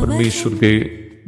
परमेश्वर के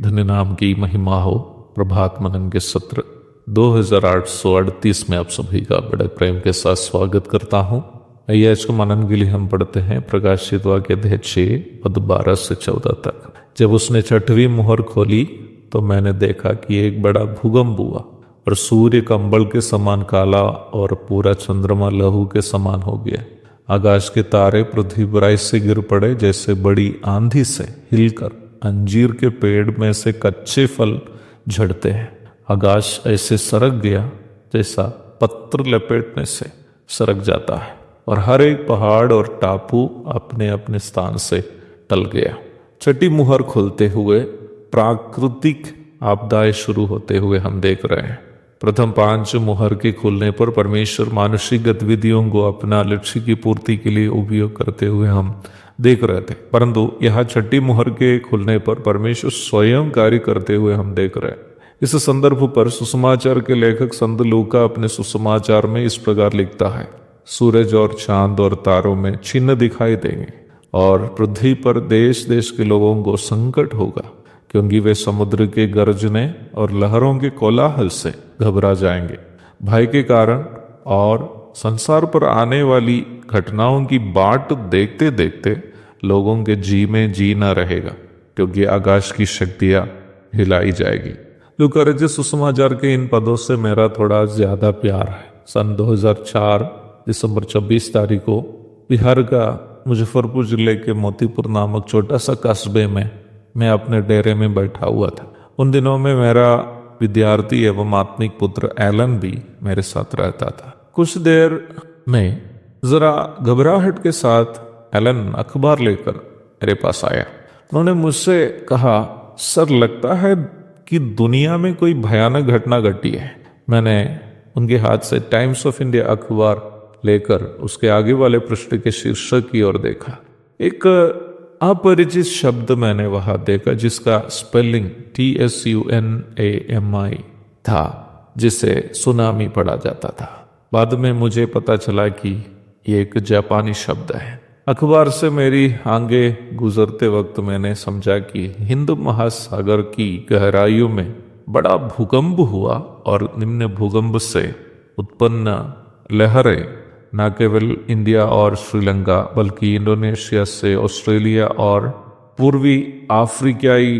धन्य नाम की महिमा हो। प्रभात मनन के सत्र 2838 में आप सभी का बड़े प्रेम के साथ स्वागत करता हूँ। आइए आज को मनन के लिए हम पढ़ते हैं प्रकाशित वाक्य अध्याय 6 पद 12 से 14 तक। जब उसने 6वीं मुहर खोली तो मैंने देखा कि एक बड़ा भूकंप हुआ और सूर्य कंबल के समान काला और पूरा चंद्रमा लहू के समान हो गया। आकाश के तारे पृथ्वी पर ऐसे गिर पड़े जैसे बड़ी आंधी से हिलकर अंजीर के पेड़ में से कच्चे फल झड़ते हैं। आकाश ऐसे सरक गया जैसा पत्र लपेटने से सरक जाता है और हर एक पहाड़ और टापू अपने अपने स्थान से टल गया। 6ठी मुहर खुलते हुए प्राकृतिक आपदाएं शुरू होते हुए हम देख रहे हैं। प्रथम 5 मुहर के खुलने पर परमेश्वर मानुषिक गतिविधियों को अपना लक्ष्य की पूर्ति के लिए उपयोग करते हुए हम देख रहे थे, परंतु यहाँ 6ठी मुहर के खुलने पर परमेश्वर स्वयं कार्य करते हुए हम देख रहे हैं। इस संदर्भ पर सुसमाचार के लेखक संत लूका अपने सुसमाचार में इस प्रकार लिखता है। सूरज और चांद और तारों में चिन्ह दिखाई देंगे और पृथ्वी पर देश देश के लोगों को संकट होगा, क्योंकि वे समुद्र के गरजने और लहरों के कोलाहल से घबरा जाएंगे। भय के कारण और संसार पर आने वाली घटनाओं की बाट देखते देखते लोगों के जी में जी न रहेगा, क्योंकि आकाश की शक्तियां हिलाई जाएगी। लूका रचित सुसमाचार के इन पदों से मेरा थोड़ा ज्यादा प्यार है। सन 2004 दिसंबर 26 तारीख को बिहार का मुजफ्फरपुर जिले के मोतीपुर नामक छोटा सा कस्बे में मैं अपने डेरे में बैठा हुआ था। उन दिनों में मेरा विद्यार्थी एवं आत्मिक पुत्र एलन भी मेरे साथ रहता था। कुछ देर में जरा घबराहट के साथ एलन अखबार लेकर मेरे पास आया। उन्होंने मुझसे कहा, सर लगता है कि दुनिया में कोई भयानक घटना घटी है। मैंने उनके हाथ से टाइम्स ऑफ इंडिया अखबार लेकर उसके आगे वाले पृष्ठ के शीर्षक की ओर देखा। एक अपरिचित शब्द मैंने वहां देखा जिसका स्पेलिंग TSUNAMI था, जिसे सुनामी पढ़ा जाता था। बाद में मुझे पता चला कि ये एक जापानी शब्द है। अखबार से मेरी आंखें गुजरते वक्त मैंने समझा कि हिंद महासागर की गहराइयों में बड़ा भूकंप हुआ और निम्न भूकंप से उत्पन्न लहरें न केवल इंडिया और श्रीलंका बल्कि इंडोनेशिया से ऑस्ट्रेलिया और पूर्वी अफ्रीकाई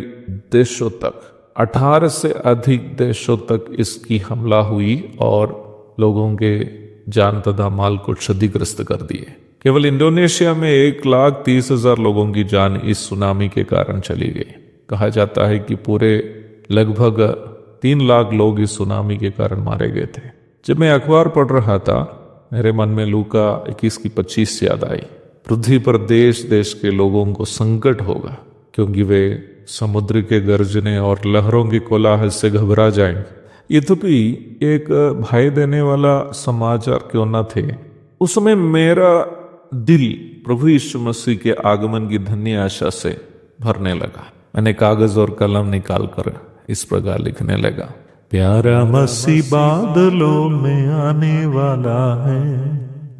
देशों तक 18 से अधिक देशों तक इसकी हमला हुई और लोगों के जान तथा माल को क्षतिग्रस्त कर दिए। केवल इंडोनेशिया में 1,30,000 लोगों की जान इस सुनामी के कारण चली गई। कहा जाता है कि पूरे लगभग 3 लाख लोग इस सुनामी के कारण मारे गए थे। जब मैं अखबार पढ़ रहा था, मेरे मन में लूका 21:25 याद आई। पृथ्वी पर देश देश के लोगों को संकट होगा, क्योंकि वे समुद्र के गर्जने और लहरों के कोलाहल से घबरा जाएंगे। यद्यपि एक भय देने वाला समाचार क्यों न थे, उस समय मेरा दिल प्रभु यीशु मसीह के आगमन की धन्य आशा से भरने लगा। मैंने कागज और कलम निकालकर इस प्रकार लिखने लगा, प्यारा मसीह बादलों में आने वाला है,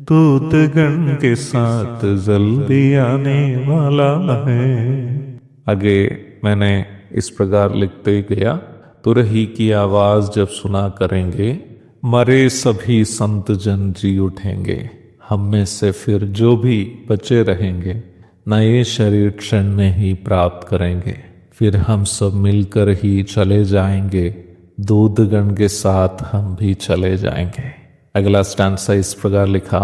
दूतगण के साथ जल्दी आने वाला है। आगे मैंने इस प्रकार लिखते गया, तुरही की आवाज जब सुना करेंगे, मरे सभी संत जन जी उठेंगे, हम में से फिर जो भी बचे रहेंगे नए शरीर क्षण में ही प्राप्त करेंगे, फिर हम सब मिलकर ही चले जाएंगे, दूतगण के साथ हम भी चले जाएंगे। अगला स्टैंजा इस प्रकार लिखा,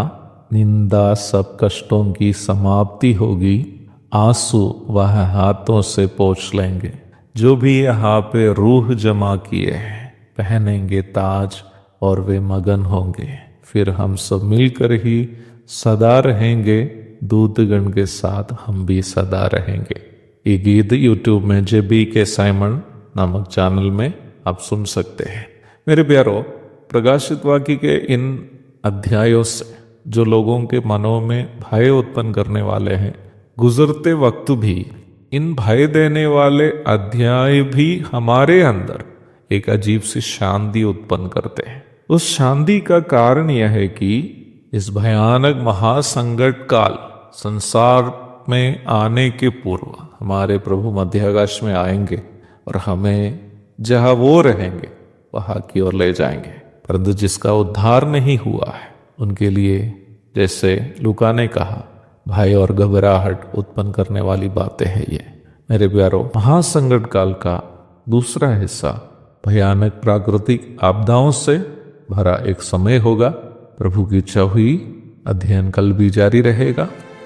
निंदा सब कष्टों की समाप्ति होगी, आंसू वह हाथों से पोंछ लेंगे। जो भी यहाँ पे रूह जमा किए हैं पहनेंगे ताज और वे मगन होंगे। फिर हम सब मिलकर ही सदा रहेंगे, दूतगण के साथ हम भी सदा रहेंगे। ये गीत यूट्यूब में JBK साइमन नामक चैनल में आप सुन सकते हैं। मेरे प्यारो, प्रकाशित वाक्य के इन अध्यायों से जो लोगों के मनों में भय उत्पन्न करने वाले हैं, गुजरते वक्त भी इन भय देने वाले अध्याय भी हमारे अंदर एक अजीब सी शांति उत्पन्न करते हैं। उस शांति का कारण यह है कि इस भयानक महासंकट काल संसार में आने के पूर्व हमारे प्रभु मध्याकाश में आएंगे और हमें जहां वो रहेंगे वहां की ओर ले जाएंगे। परंतु जिसका उद्धार नहीं हुआ है उनके लिए, जैसे लूका ने कहा, भय और घबराहट उत्पन्न करने वाली बातें हैं ये। मेरे प्यारो, महासंकट काल का दूसरा हिस्सा भयानक प्राकृतिक आपदाओं से भरा एक समय होगा। प्रभु की इच्छा हुई अध्ययन कल भी जारी रहेगा।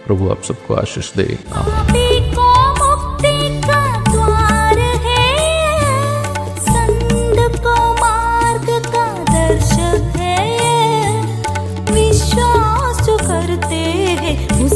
प्रभु आप सबको आशीष दे। आमीन। करते हैं